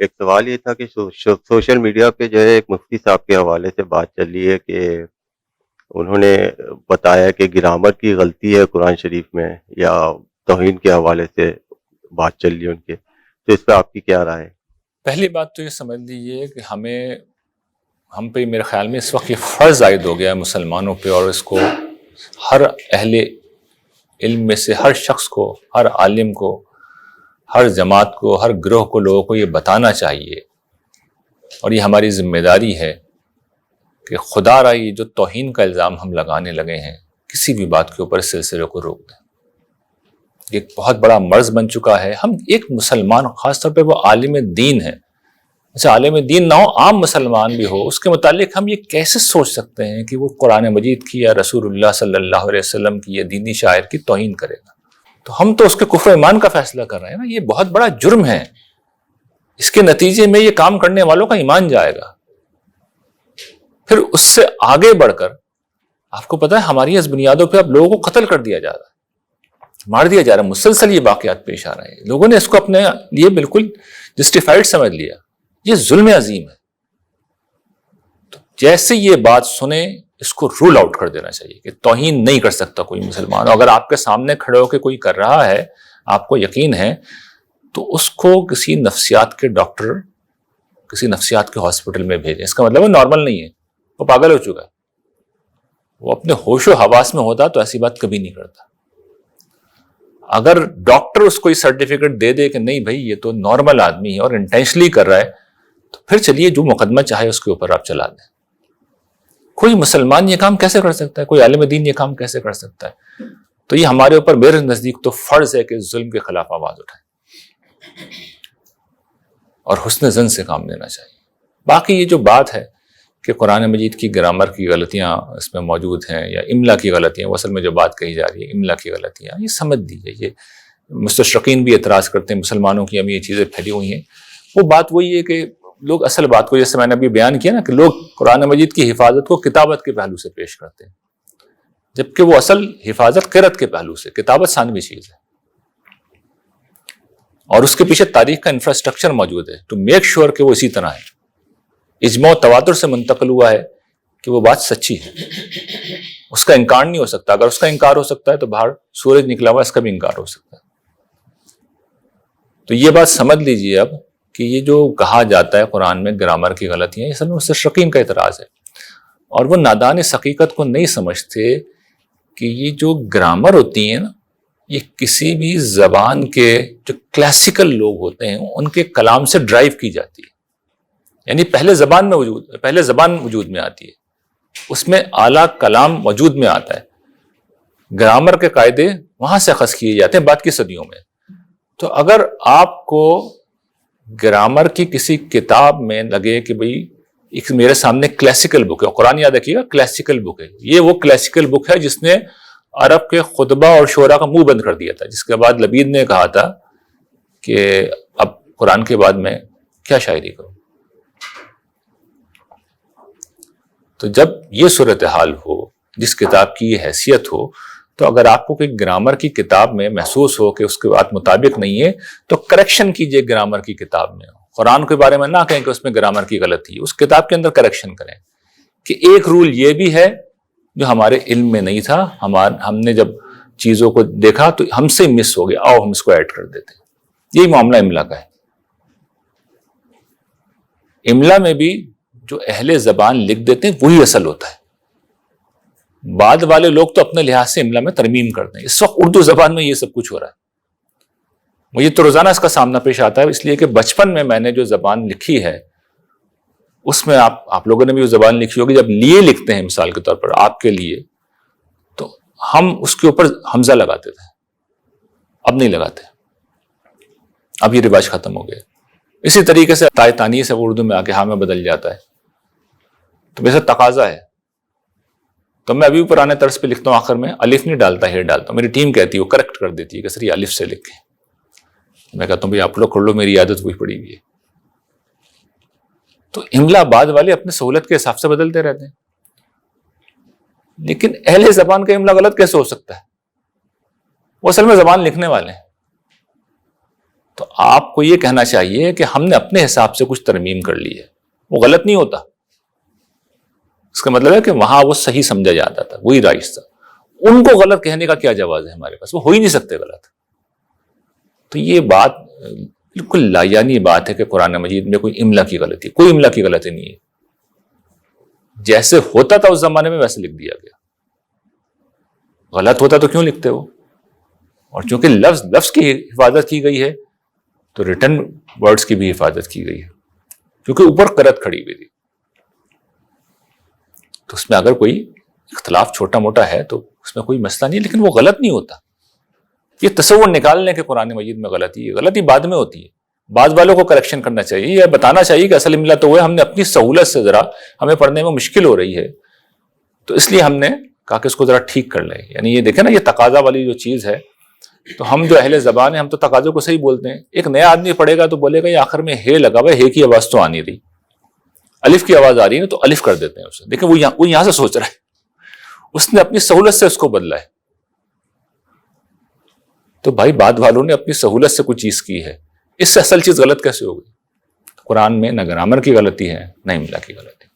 ایک سوال یہ تھا کہ سوشل میڈیا پہ جو ہے ایک مفتی صاحب کے حوالے سے بات چل رہی ہے کہ انہوں نے بتایا کہ گرامر کی غلطی ہے قرآن شریف میں، یا توہین کے حوالے سے بات چل رہی ہے ان کے، تو اس پہ آپ کی کیا رائے ہے؟ پہلی بات تو یہ سمجھ لیجیے کہ ہم پہ میرے خیال میں اس وقت یہ فرض عائد ہو گیا ہے مسلمانوں پہ، اور اس کو ہر اہل علم میں سے ہر شخص کو، ہر عالم کو، ہر جماعت کو، ہر گروہ کو، لوگوں کو یہ بتانا چاہیے، اور یہ ہماری ذمہ داری ہے کہ خدا را یہ جو توہین کا الزام ہم لگانے لگے ہیں کسی بھی بات کے اوپر، اس سلسلے کو روک دیں۔ یہ ایک بہت بڑا مرض بن چکا ہے۔ ہم ایک مسلمان، خاص طور پہ وہ عالم دین ہے، اچھا عالم دین نہ ہو، عام مسلمان بھی ہو، اس کے متعلق ہم یہ کیسے سوچ سکتے ہیں کہ وہ قرآن مجید کی یا رسول اللہ صلی اللہ علیہ وسلم کی یا دینی شاعر کی توہین کرے گا؟ تو ہم تو اس کے کفر ایمان کا فیصلہ کر رہے ہیں نا۔ یہ بہت بڑا جرم ہے، اس کے نتیجے میں یہ کام کرنے والوں کا ایمان جائے گا۔ پھر اس سے آگے بڑھ کر آپ کو پتا ہے ہماری اس بنیادوں پہ اب لوگوں کو قتل کر دیا جا رہا ہے، مار دیا جا رہا ہے، مسلسل یہ واقعات پیش آ رہے ہیں۔ لوگوں نے اس کو اپنے لیے بالکل جسٹیفائڈ سمجھ لیا۔ یہ ظلم عظیم ہے۔ تو جیسے یہ بات سنیں اس کو رول آؤٹ کر دینا چاہیے کہ توہین نہیں کر سکتا کوئی مسلمان۔ اگر آپ کے سامنے کھڑے ہو کے کوئی کر رہا ہے، آپ کو یقین ہے، تو اس کو کسی نفسیات کے ڈاکٹر، کسی نفسیات کے ہاسپٹل میں بھیجیں۔ اس کا مطلب وہ نارمل نہیں ہے، وہ پاگل ہو چکا ہے۔ وہ اپنے ہوش و حواس میں ہوتا تو ایسی بات کبھی نہیں کرتا۔ اگر ڈاکٹر اس کو یہ سرٹیفکیٹ دے دے کہ نہیں بھائی یہ تو نارمل آدمی ہے اور انٹینشنلی کر رہا ہے، تو پھر چلیے جو مقدمہ چاہے اس کے اوپر آپ چلا دیں۔ کوئی مسلمان یہ کام کیسے کر سکتا ہے؟ کوئی عالم دین یہ کام کیسے کر سکتا ہے؟ تو یہ ہمارے اوپر میرے نزدیک تو فرض ہے کہ ظلم کے خلاف آواز اٹھائیں اور حسن زن سے کام لینا چاہیے۔ باقی یہ جو بات ہے کہ قرآن مجید کی گرامر کی غلطیاں اس میں موجود ہیں یا املا کی غلطیاں، وہ اصل میں جو بات کہی جا رہی ہے املا کی غلطیاں، یہ سمجھ دیجیے۔ یہ مستشرقین بھی اعتراض کرتے ہیں، مسلمانوں کی اب یہ چیزیں پھیلی ہوئی ہیں۔ وہ بات وہی ہے کہ لوگ اصل بات کو، جیسے میں نے ابھی بیان کیا نا، کہ لوگ قرآن مجید کی حفاظت کو کتابت کے پہلو سے پیش کرتے ہیں، جبکہ وہ اصل حفاظت قرأت کے پہلو سے، کتابت ثانوی چیز ہے، اور اس کے پیچھے تاریخ کا انفراسٹرکچر موجود ہے ٹو میک شیور کہ وہ اسی طرح ہے۔ اجماع و تواتر سے منتقل ہوا ہے کہ وہ بات سچی ہے، اس کا انکار نہیں ہو سکتا۔ اگر اس کا انکار ہو سکتا ہے تو باہر سورج نکلا ہوا، اس کا بھی انکار ہو سکتا ہے۔ تو یہ بات سمجھ لیجیے اب کہ یہ جو کہا جاتا ہے قرآن میں گرامر کی غلطیاں، یہ اصل میں مستشرقین کا اعتراض ہے، اور وہ نادان اس حقیقت کو نہیں سمجھتے کہ یہ جو گرامر ہوتی ہے نا، یہ کسی بھی زبان کے جو کلاسیکل لوگ ہوتے ہیں ان کے کلام سے ڈرائیو کی جاتی ہے۔ یعنی پہلے زبان وجود میں آتی ہے، اس میں اعلیٰ کلام وجود میں آتا ہے، گرامر کے قاعدے وہاں سے اخذ کیے جاتے ہیں بعد کی صدیوں میں۔ تو اگر آپ کو گرامر کی کسی کتاب میں لگے کہ بھئی ایک میرے سامنے کلاسیکل بک ہے، قرآن یاد رکھیے گا کلاسیکل بک ہے، یہ وہ کلاسیکل بک ہے جس نے عرب کے خطبہ اور شعرا کا منہ بند کر دیا تھا، جس کے بعد لبید نے کہا تھا کہ اب قرآن کے بعد میں کیا شاعری کروں۔ تو جب یہ صورتحال ہو، جس کتاب کی یہ حیثیت ہو، تو اگر آپ کو کوئی گرامر کی کتاب میں محسوس ہو کہ اس کے بات مطابق نہیں ہے تو کریکشن کیجئے گرامر کی کتاب میں۔ قرآن کے بارے میں نہ کہیں کہ اس میں گرامر کی غلطی ہے، اس کتاب کے اندر کریکشن کریں کہ ایک رول یہ بھی ہے جو ہمارے علم میں نہیں تھا، ہم نے جب چیزوں کو دیکھا تو ہم سے مس ہو گیا، آؤ ہم اس کو ایڈ کر دیتے ہیں۔ یہی معاملہ املا کا ہے۔ املا میں بھی جو اہل زبان لکھ دیتے ہیں وہی اصل ہوتا ہے۔ بعد والے لوگ تو اپنے لحاظ سے املا میں ترمیم کرتے ہیں۔ اس وقت اردو زبان میں یہ سب کچھ ہو رہا ہے، مجھے تو روزانہ اس کا سامنا پیش آتا ہے، اس لیے کہ بچپن میں نے جو زبان لکھی ہے اس میں آپ لوگوں نے بھی وہ زبان لکھی ہوگی، جب لیے لکھتے ہیں مثال کے طور پر آپ کے لیے، تو ہم اس کے اوپر حمزہ لگاتے تھے، اب نہیں لگاتے، اب یہ رواج ختم ہو گیا۔ اسی طریقے سے تائے تانیث ہے وہ اردو میں آ کے ہاں میں بدل جاتا ہے، تو ویسے تقاضا ہے۔ تو میں ابھی بھی پرانے طرز پہ لکھتا ہوں، آخر میں الف نہیں ڈالتا، ہیر ڈالتا ہوں۔ میری ٹیم کہتی ہے، وہ کریکٹ کر دیتی ہے کہ سر یہ الف سے لکھیں۔ میں کہتا ہوں بھائی آپ لوگ کر لو، میری عادت وہی پڑی ہوئی ہے۔ تو املا بعد والے اپنے سہولت کے حساب سے بدلتے رہتے ہیں، لیکن اہل زبان کا املا غلط کیسے ہو سکتا ہے؟ وہ اصل میں زبان لکھنے والے ہیں۔ تو آپ کو یہ کہنا چاہیے کہ ہم نے اپنے حساب سے کچھ ترمیم کر لی ہے، وہ غلط نہیں ہوتا، اس کا مطلب ہے کہ وہاں وہ صحیح سمجھا جاتا تھا، وہی رائج تھا، ان کو غلط کہنے کا کیا جواز ہے ہمارے پاس؟ وہ ہو ہی نہیں سکتے غلط۔ تو یہ بات بالکل لایانی بات ہے کہ قرآن مجید میں کوئی املا کی غلطی، کوئی املا کی غلطی نہیں ہے، جیسے ہوتا تھا اس زمانے میں ویسے لکھ دیا گیا۔ غلط ہوتا تو کیوں لکھتے ہو؟ اور چونکہ لفظ کی حفاظت کی گئی ہے تو ریٹن ورڈز کی بھی حفاظت کی گئی ہے، کیونکہ اوپر قرت کھڑی ہوئی تھی، تو اس میں اگر کوئی اختلاف چھوٹا موٹا ہے تو اس میں کوئی مسئلہ نہیں، لیکن وہ غلط نہیں ہوتا۔ یہ تصور نکالنے کے قرآن مجید میں غلطی بعد میں ہوتی ہے۔ بعض والوں کو کریکشن کرنا چاہیے یا بتانا چاہیے کہ اصل املا تو وہ ہے، ہم نے اپنی سہولت سے ذرا ہمیں پڑھنے میں مشکل ہو رہی ہے تو اس لیے ہم نے کہا کہ اس کو ذرا ٹھیک کر لیں۔ یعنی یہ دیکھیں نا، یہ تقاضا والی جو چیز ہے، تو ہم جو اہل زبان ہیں ہم تو تقاضے کو صحیح بولتے ہیں، ایک نیا آدمی پڑھے گا تو بولے گا یہ آخر میں ہے لگا ہوا ہے، ہے کی آواز تو آ نہیں رہی، الف کی آواز آ رہی ہے تو الف کر دیتے ہیں اسے۔ دیکھیں وہ یہاں سے سوچ رہا ہے، اس نے اپنی سہولت سے اس کو بدلا ہے۔ تو بھائی بعد والوں نے اپنی سہولت سے کوئی چیز کی ہے، اس سے اصل چیز غلط کیسے ہو گئی؟ قرآن میں نہ گرامر کی غلطی ہے نہ املا کی غلطی۔